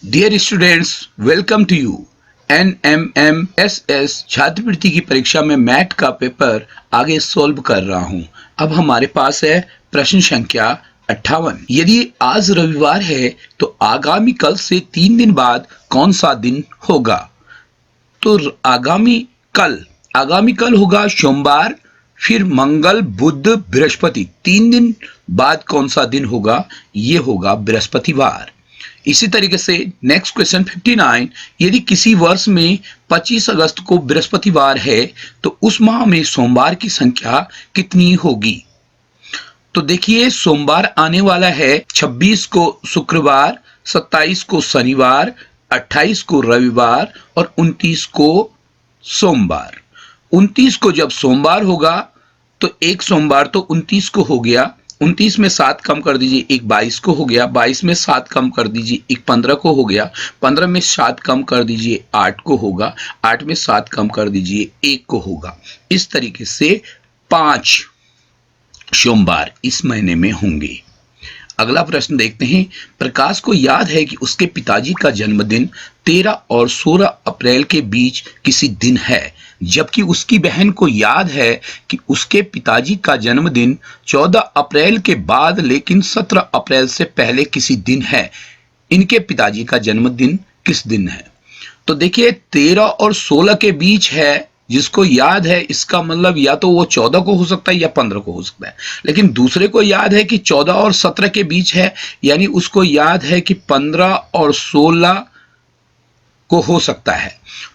Dear students, welcome to you. NMMSS छात्रवृत्ति की परीक्षा में मैथ का पेपर आगे सोल्व कर रहा हूं। अब हमारे पास है प्रश्न संख्या 58। यदि आज रविवार है तो आगामी कल से 3 दिन बाद कौन सा दिन होगा? तो आगामी कल होगा सोमवार, फिर मंगल, बुध, बृहस्पति। 3 दिन बाद कौन सा दिन होगा? ये होगा बृहस्पतिवार। इसी तरीके से नेक्स्ट क्वेश्चन 59। यदि किसी वर्ष में 25 अगस्त को बृहस्पतिवार है तो उस माह में सोमवार की संख्या कितनी होगी? तो देखिए, सोमवार आने वाला है 26 को शुक्रवार, 27 को शनिवार, 28 को रविवार और 29 को सोमवार। 29 को जब सोमवार होगा तो एक सोमवार तो 29 को हो गया, 29 में 7 कम कर दीजिए, एक 22 को हो गया, 22 में 7 कम कर दीजिए, एक 15 को हो गया, 15 में 7 कम कर दीजिए, 8 को होगा, 8 में 7 कम कर दीजिए, 1 को होगा। इस तरीके से 5 सोमवार इस महीने में होंगे। अगला प्रश्न देखते हैं। प्रकाश को याद है कि उसके पिताजी का जन्मदिन 13 और 16 अप्रैल के बीच किसी दिन है, जबकि उसकी बहन को याद है कि उसके पिताजी का जन्मदिन 14 अप्रैल के बाद लेकिन 17 अप्रैल से पहले किसी दिन है। इनके पिताजी का जन्मदिन किस दिन है? तो देखिए, 13 और 16 के बीच है, जिसको याद है, इसका मतलब या तो वो 14 को हो सकता है या 15 को हो सकता है। लेकिन दूसरे को याद है कि 14 और 17 के बीच है, यानी उसको याद है कि 15 और 16 को हो सकता है।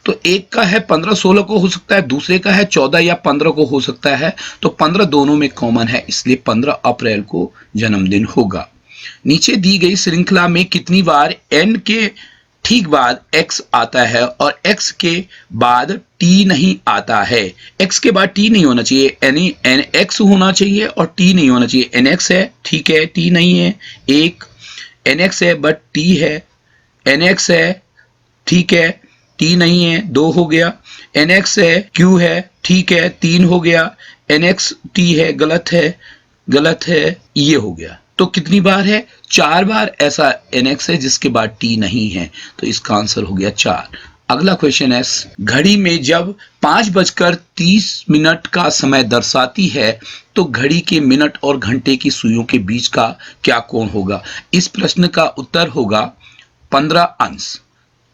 तो एक का है 15-16 को हो सकता है, दूसरे का है 14 या 15 को हो सकता है। तो 15 दोनों में कॉमन है, इसलिए 15 अप्रैल को जन्मदिन होगा। नीचे दी गई श्रृंखला में कितनी बार n के ठीक बाद x आता है और x के बाद t नहीं आता है? x के बाद t नहीं होना चाहिए, यानी nx होना चाहिए और t नहीं होना चाहिए। nx है, ठीक है, t नहीं है। एक nx है बट t है, nx है, ठीक है, t नहीं है, 2 हो गया। nx है, q है, ठीक है, 3 हो गया। nx t है, गलत है, गलत है, ये हो गया। तो कितनी बार है? 4 बार ऐसा nx है जिसके बाद t नहीं है, तो इसका आंसर हो गया 4। अगला क्वेश्चन है, घड़ी में जब 5:30 का समय दर्शाती है तो घड़ी के मिनट और घंटे की सुइयों के बीच का क्या कोण होगा? इस प्रश्न का उत्तर होगा 15 अंश।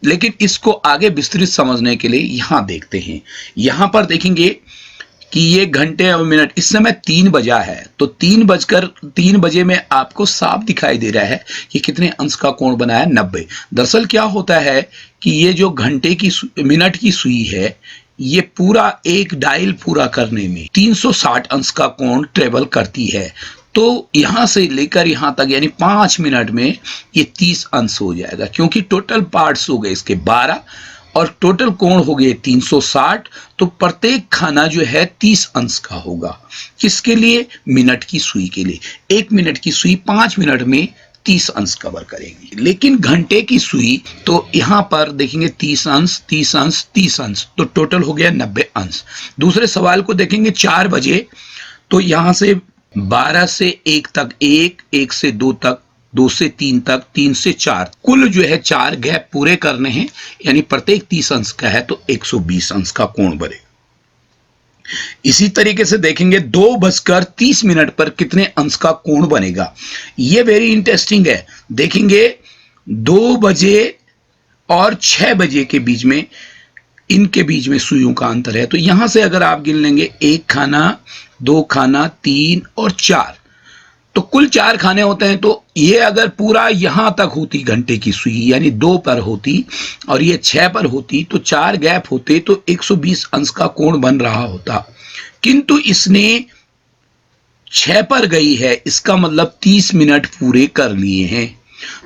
लेकिन इसको आगे विस्तृत समझने के लिए यहां देखते हैं। यहां पर देखेंगे कि ये घंटे और मिनट, इस समय 3 बजा है, तो 3 बजे में आपको साफ दिखाई दे रहा है कि कितने अंश का कोण बना है? 90। दरअसल क्या होता है कि ये जो घंटे की मिनट की सुई है, ये पूरा एक डायल पूरा करने में 360 अंश का कोण ट्रेवल करती है। तो यहां से लेकर यहां तक यानी 5 मिनट में ये 30 अंश हो जाएगा, क्योंकि टोटल पार्ट्स हो गए इसके 12 और टोटल कोण हो गए 360। तो प्रत्येक खाना जो है 30 अंश का होगा। किसके लिए? मिनट की सुई के लिए। 1 मिनट की सुई 5 मिनट में 30 अंश कवर करेंगे। लेकिन घंटे की सुई तो यहां पर देखेंगे 30 अंश, 30 अंश, 30 अंश, तो टोटल हो गया 90 अंश। दूसरे सवाल को देखेंगे, 4 बजे, तो यहां से 12 से 1 तक 1, 1 से 2 तक, 2 से 3 तक, 3 से 4, कुल जो है 4 गैप पूरे करने हैं, यानी प्रत्येक 30 अंश का है तो 120 अंश का कोण बनेगा। इसी तरीके से देखेंगे 2:30 पर कितने अंश का कोण बनेगा? यह वेरी इंटरेस्टिंग है। देखेंगे 2 बजे और 6 बजे के बीच में, इनके बीच में सुइयों का अंतर है। तो यहां से अगर आप गिन लेंगे, 1 खाना, 2 खाना, 3 और 4, तो कुल 4 खाने होते हैं। तो ये अगर पूरा यहां तक होती घंटे की सुई, यानी 2 पर होती और ये 6 पर होती, तो 4 गैप होते तो 120 अंश का कोण बन रहा होता। किंतु इसने 6 पर गई है, इसका मतलब 30 मिनट पूरे कर लिए हैं।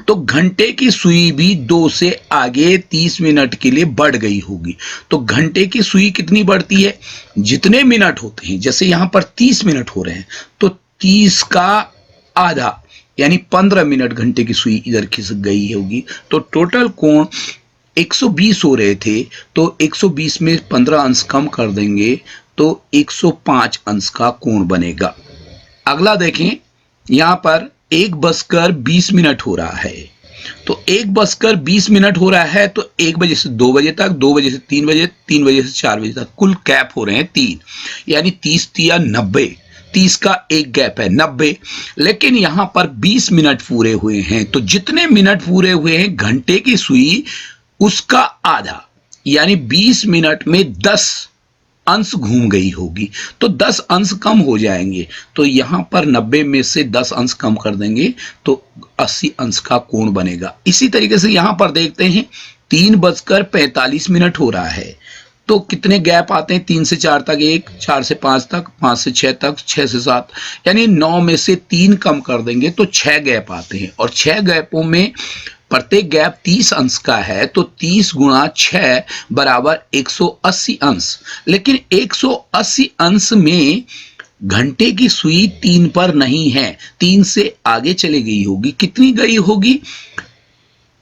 तो घंटे की सुई भी 2 से आगे 30 मिनट के लिए बढ़ गई होगी। तो घंटे की सुई कितनी बढ़ती है? जितने मिनट होते हैं, जैसे यहां पर 30 मिनट हो रहे हैं, तो 30 का आधा यानी 15 मिनट घंटे की सुई इधर खिसक गई होगी। तो टोटल कोण 120 हो रहे थे, तो 120 में 15 अंश कम कर देंगे तो 105 अंश का कोण बनेगा। अगला देखें, यहां पर 1:20 हो रहा है। तो 1:20 हो रहा है, तो 1 बजे से 2 बजे तक, 2 बजे से 3 बजे, 3 बजे से 4 बजे तक कुल गैप हो रहे हैं 3, यानी 30 या 90, 30 का एक गैप है 90। लेकिन यहां पर 20 मिनट पूरे हुए हैं, तो जितने मिनट पूरे हुए हैं घंटे की सुई उसका आधा, यानी 20 मिनट में 10 अंश घूम गई होगी, तो 10 अंश कम हो जाएंगे। तो यहां पर 90 में से 10 अंश कम कर देंगे तो 80 अंश का कोण बनेगा। इसी तरीके से यहां पर देखते हैं 3:45 हो रहा है, तो कितने गैप आते हैं? 3 से 4 तक 1, 4 से 5 तक, 5 से 6 तक, 6 से 7, यानी 9 में से 3 कम कर देंगे तो 6 गैप आते हैं। और 6 गैपों में प्रत्येक गैप 30 अंश का है, तो 30 गुणा 6 बराबर 180 अंश। लेकिन 180 अंश में घंटे की सुई 3 पर नहीं है, 3 से आगे चली गई होगी। कितनी गई होगी?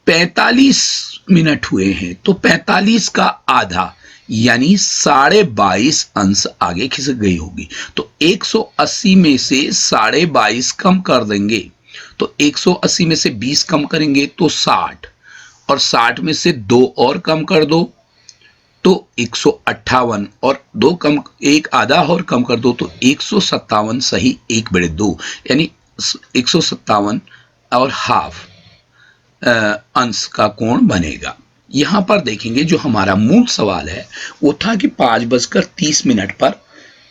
45 मिनट हुए हैं, तो 45 का आधा यानी 22.5 अंश आगे खिसक गई होगी। तो 180 में से 22.5 कम कर देंगे, तो 180 में से 20 कम करेंगे तो 60, और 60 में से 2 और कम कर दो तो 158, और 2 कम, एक आधा और कम कर दो तो 157 सही 1/2, यानी 157 और हाफ अंश का कोण बनेगा। यहां पर देखेंगे जो हमारा मूल सवाल है वो था कि 5:30 पर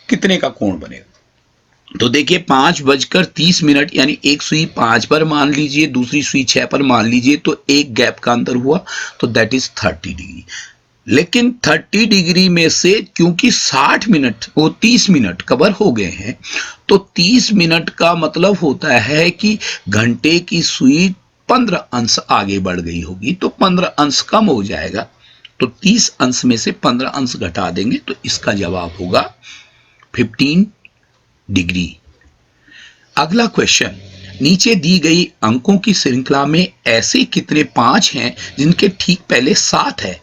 कितने का कोण बनेगा। तो देखिए 5:30 यानी एक सुई 5 पर मान लीजिए, दूसरी सुई 6 पर मान लीजिए, तो एक गैप का अंतर हुआ, तो दैट इज 30 डिग्री। लेकिन 30 डिग्री में से क्योंकि 60 मिनट वो 30 मिनट कवर हो गए हैं, तो 30 मिनट का मतलब होता है कि घंटे की सुई 15 अंश आगे बढ़ गई होगी, तो 15 अंश कम हो जाएगा, तो 30 अंश में से 15 अंश घटा देंगे, तो इसका जवाब होगा 15 डिग्री। अगला क्वेश्चन, नीचे दी गई अंकों की श्रृंखला में ऐसे कितने 5 हैं जिनके ठीक पहले 7 है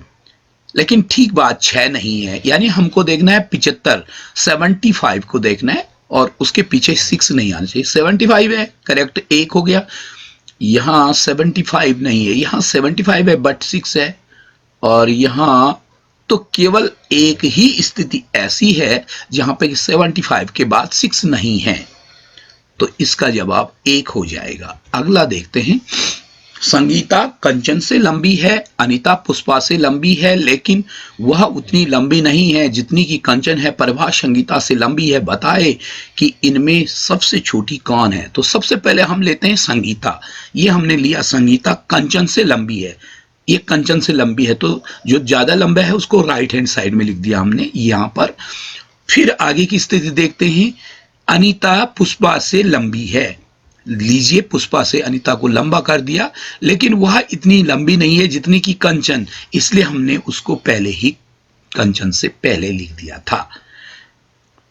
लेकिन ठीक बाद 6 नहीं है, यानी हमको देखना है 75, 75 को देखना है और उसके पीछे 6 नहीं आना चाहिए। 75 है, करेक्ट, 1 हो गया। यहां 75 नहीं है, यहां 75 है बट 6 है, और यहां तो केवल एक ही स्थिति ऐसी है जहां पे 75 के बाद 6 नहीं है, तो इसका जवाब 1 हो जाएगा। अगला देखते हैं, संगीता कंचन से लंबी है, अनीता पुष्पा से लंबी है, लेकिन वह उतनी लंबी नहीं है जितनी की कंचन है। प्रभा संगीता से लंबी है, बताए कि इनमें सबसे छोटी कौन है। तो सबसे पहले हम लेते हैं संगीता, ये हमने लिया संगीता कंचन से लंबी है, ये कंचन से लंबी है, तो जो ज्यादा लंबा है उसको राइट हैंड साइड में लिख दिया हमने यहां पर। फिर आगे की स्थिति देखते हैं, अनीता पुष्पा से लंबी है, लीजिए पुष्पा से अनीता को लंबा कर दिया, लेकिन वह इतनी लंबी नहीं है जितनी की कंचन, इसलिए हमने उसको पहले ही कंचन से पहले लिख दिया था।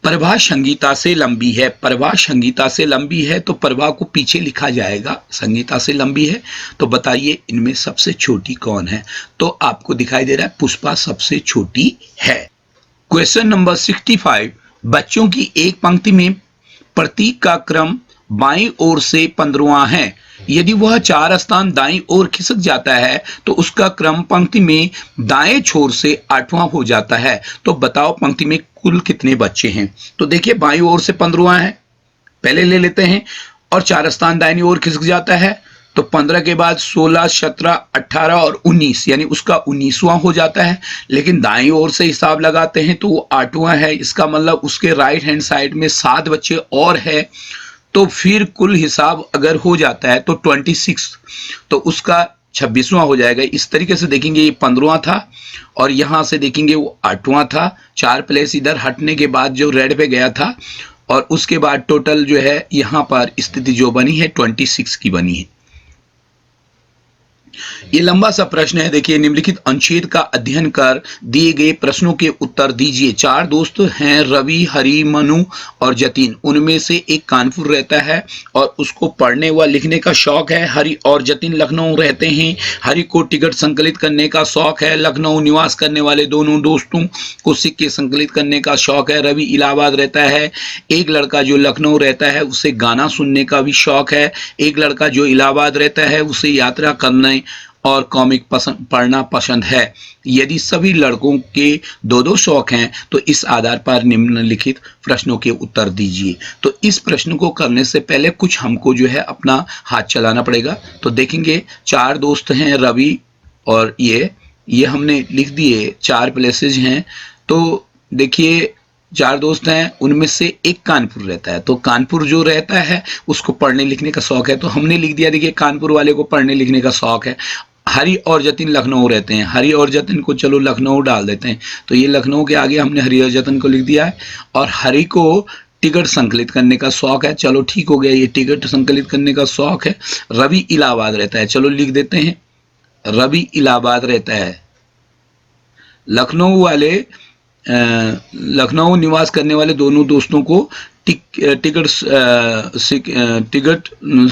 प्रभा संगीता से लंबी है, प्रभा संगीता से लंबी है, तो प्रभा को पीछे लिखा जाएगा, संगीता से लंबी है, तो बताइए इनमें सबसे छोटी कौन है। तो आपको दिखाई दे रहा है पुष्पा सबसे छोटी है। क्वेश्चन नंबर 65, बच्चों की एक पंक्ति में प्रतीक का क्रम बाईं ओर से 15वां है, यदि वह 4 स्थान दाईं ओर खिसक जाता है तो उसका क्रम पंक्ति में दाएं छोर से 8वां हो जाता है। तो बताओ पंक्ति में कुल कितने बच्चे हैं। तो देखिए बाईं ओर से 15वां है, पहले ले लेते हैं, और 4 स्थान दाईं ओर खिसक जाता है, तो 15 के बाद 16, 17, 18 और 19, यानी उसका 19वां हो जाता है। लेकिन दाईं ओर से हिसाब लगाते हैं तो वो 8वां है, इसका मतलब उसके राइट हैंड साइड में 7 बच्चे और है, तो फिर कुल हिसाब अगर हो जाता है तो 26, तो उसका 26वां हो जाएगा। इस तरीके से देखेंगे ये 15वां था, और यहां से देखेंगे वो 8वां था, 4 प्लेस इधर हटने के बाद जो रेड पे गया था, और उसके बाद टोटल जो है यहां पर स्थिति जो बनी है 26 की बनी है। ये लंबा सा प्रश्न है। देखिए, निम्नलिखित अनुच्छेद का अध्ययन कर दिए गए प्रश्नों के उत्तर दीजिए। 4 दोस्त हैं, रवि, हरि, मनु और जतिन। उनमें से एक कानपुर रहता है और उसको पढ़ने व लिखने का शौक है। हरि और जतिन लखनऊ रहते हैं। हरि को टिकट संकलित करने का शौक है। लखनऊ निवास करने वाले दोनों दोस्तों को सिक्के संकलित करने का शौक है। रवि इलाहाबाद रहता है। एक लड़का जो लखनऊ रहता है उसे गाना सुनने का भी शौक है। एक लड़का जो इलाहाबाद रहता है उसे यात्रा करने और कॉमिक पढ़ना पसंद है। यदि सभी लड़कों के दो दो शौक हैं तो इस आधार पर निम्नलिखित प्रश्नों के उत्तर दीजिए। तो इस प्रश्न को करने से पहले कुछ हमको जो है अपना हाथ चलाना पड़ेगा। तो देखेंगे 4 दोस्त हैं, रवि और ये हमने लिख दिए। 4 प्लेसेस हैं। तो देखिए 4 दोस्त हैं, उनमें से एक कानपुर रहता है। तो कानपुर जो रहता है उसको पढ़ने लिखने का शौक है, तो हमने लिख दिया। देखिए, कानपुर वाले को पढ़ने लिखने का शौक है। हरि और जतिन लखनऊ रहते हैं। हरि और जतिन को चलो लखनऊ डाल देते हैं। तो ये लखनऊ के आगे हमने हरि और जतिन को लिख दिया है। और हरि को टिकट संकलित करने का शौक है। चलो ठीक हो गया, ये टिकट संकलित करने का शौक है। रवि इलाहाबाद रहता है। चलो लिख देते हैं, रवि इलाहाबाद रहता है। लखनऊ निवास करने वाले दोनों दोस्तों को टिकट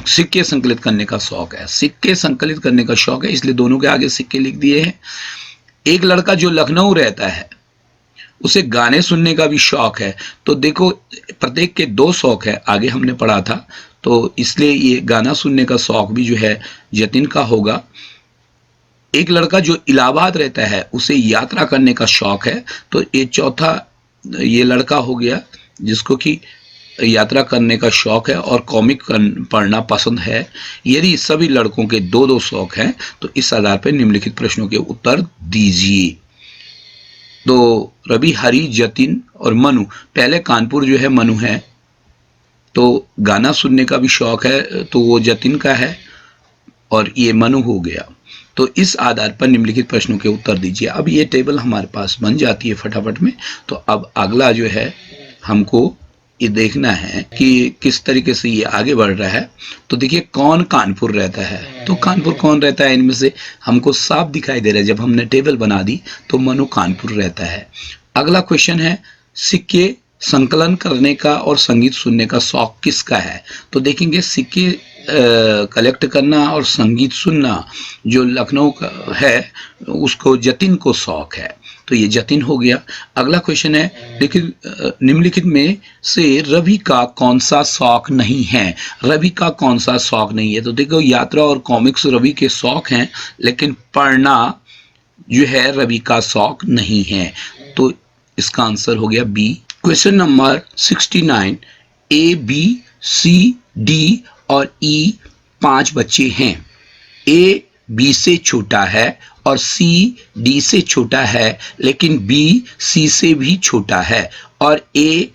सिक्के संकलित करने का शौक है। सिक्के संकलित करने का शौक है, इसलिए दोनों के आगे सिक्के लिख दिए हैं। एक लड़का जो लखनऊ रहता है उसे गाने सुनने का भी शौक है। तो देखो, प्रत्येक के 2 शौक है, आगे हमने पढ़ा था। तो इसलिए ये गाना सुनने का शौक भी जो है जतिन का होगा। एक लड़का जो इलाहाबाद रहता है उसे यात्रा करने का शौक है। तो ये चौथा ये लड़का हो गया जिसको कि यात्रा करने का शौक है और कॉमिक पढ़ना पसंद है। यदि सभी लड़कों के 2-2 शौक हैं तो इस आधार पर निम्नलिखित प्रश्नों के उत्तर दीजिए। तो रवि, हरि, जतिन और मनु। पहले कानपुर जो है मनु है, तो गाना सुनने का भी शौक है, तो वो जतिन का है और ये मनु हो गया। तो इस आधार पर निम्नलिखित प्रश्नों के उत्तर दीजिए। अब ये टेबल हमारे पास बन जाती है फटाफट में। तो अब अगला जो है हमको ये देखना है कि किस तरीके से ये आगे बढ़ रहा है। तो देखिए, कौन कानपुर रहता है। तो कानपुर कौन रहता है, इनमें से हमको साफ दिखाई दे रहा है। जब हमने टेबल बना दी तो मनु कानपुर रहता है। अगला क्वेश्चन है, सिक्के संकलन करने का और संगीत सुनने का शौक किसका है। तो देखेंगे, सिक्के कलेक्ट करना और संगीत सुनना जो लखनऊ का है उसको जतिन को शौक है। तो ये जतिन हो गया। अगला क्वेश्चन है, लेकिन निम्नलिखित में से रवि का कौन सा शौक नहीं है। रवि का कौन सा शौक नहीं है। तो देखो, यात्रा और कॉमिक्स रवि के शौक हैं, लेकिन पढ़ना जो है रवि का शौक नहीं है। तो इसका आंसर हो गया बी। क्वेश्चन नंबर 69, ए, बी, सी, डी और ई 5 बच्चे हैं। ए बी से छोटा है और सी डी से छोटा है, लेकिन बी सी से भी छोटा है और ए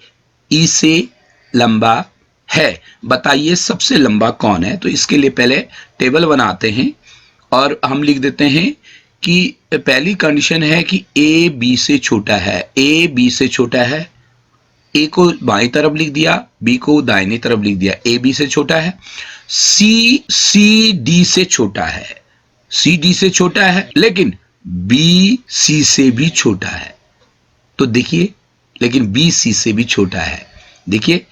ई से लंबा है। बताइए सबसे लंबा कौन है। तो इसके लिए पहले टेबल बनाते हैं और हम लिख देते हैं कि पहली कंडीशन है कि ए बी से छोटा है। ए बी से छोटा है। ए को बाईं तरफ लिख दिया, बी को दाहिनी तरफ लिख दिया। ए बी से छोटा है। सी डी से छोटा है। सी डी से छोटा है, लेकिन बी सी से भी छोटा है। तो देखिए, लेकिन बी सी से भी छोटा है। देखिए,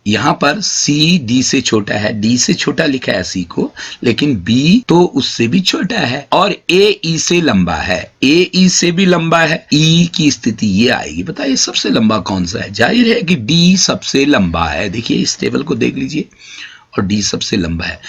यहां पर सी डी से छोटा है, डी से छोटा लिखा है सी को, लेकिन बी तो उससे भी छोटा है और ए ई से लंबा है। ए ई से भी लंबा है। ई की स्थिति ये आएगी। बताइए सबसे लंबा कौन सा है। जाहिर है कि डी सबसे लंबा है। देखिए, इस टेबल को देख लीजिए और डी सबसे लंबा है।